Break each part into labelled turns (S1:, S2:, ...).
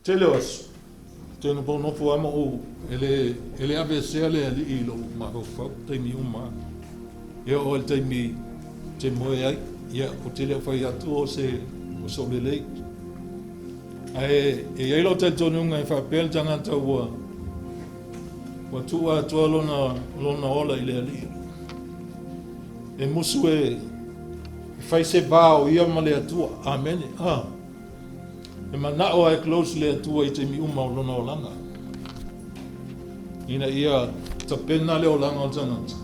S1: Teleos. Tēnā pono po ama o. Ele ave sea le ali ilo mafau taimi uma. Ia o taimi te moe ai. Ia o tele whai atu o se o solelei. E eilo te tonunga e whapel tangata ua. Wa tua atua lona ola i le ali. E musu e whai se vāo ia ma le atua. Amen. E manao ai close le atua i te mi uma o lona olanga. Ina ia ta pena le olanga o tanata.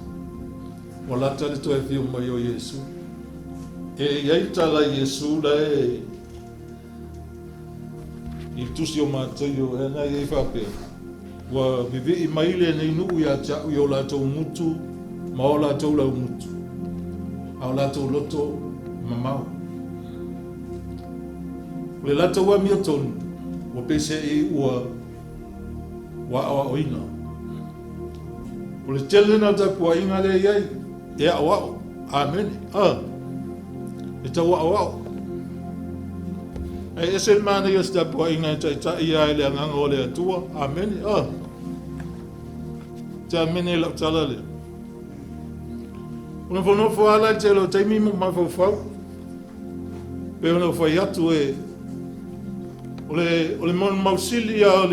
S1: Wa lata le toe fiu mai o Yesu. E iai tala Yesu la i tusi o mātai o e nai e whapea. Wa vivi i maile nei nuu i a tia i o lātou mutu, ma o lātou lau mutu. A o lātou loto mamau. O le lata ua mia tonu, o pese i ua wa awa oina. O le telena tapua inga le iai, e a wao, amen. E ta wa wao. E ese mana i tapua inga e ta ia e le anganga o le atua, amen. Te amene la tala le. O na whanofo ala te lo teimi mo mawhau. Pe ona whai atu o le mon mausili o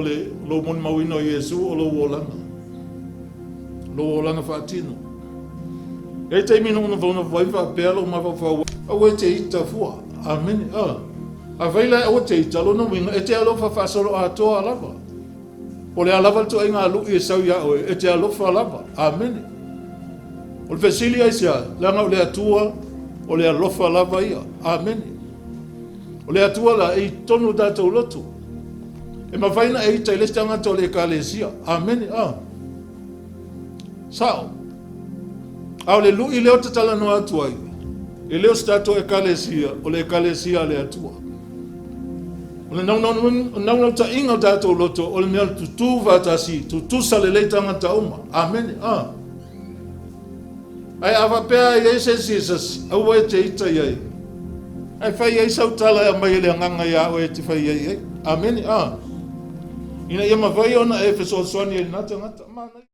S1: le lo mon mauino Yesu o lo wolanga. Lo wolanga whaatino. E te mino una whauna whaiva pealo ma whawhau. Au e te ita fua. Amen. A whaila o te ita lo no winga. E te alofa whasoro a toa alava. O le alava to inga alu i e sau ia oe. E te alofa alava. Amen. O le whesili ai sia. Langa o le atua o le alofa alava ia. Amen. O le atua la e tonu tātou lotu. E mawhaina e ita i le tangata o le ekalesia. Amen. Sao. Au le lui leo te tala no atua i. E leo stato ekalesia, o le ekalesia le atua. O le naunau ta inga tātou loto, o le mea tutu vatasi, tutu sa le lei tangata uma. Amen. Ai awa pea i eise sisas, au e te ita iai. Ai whai ei sautala e mai le anganga ia o e te whai ei. Amen. Ina ia mawhai ona e whesoaswani e nata ngata.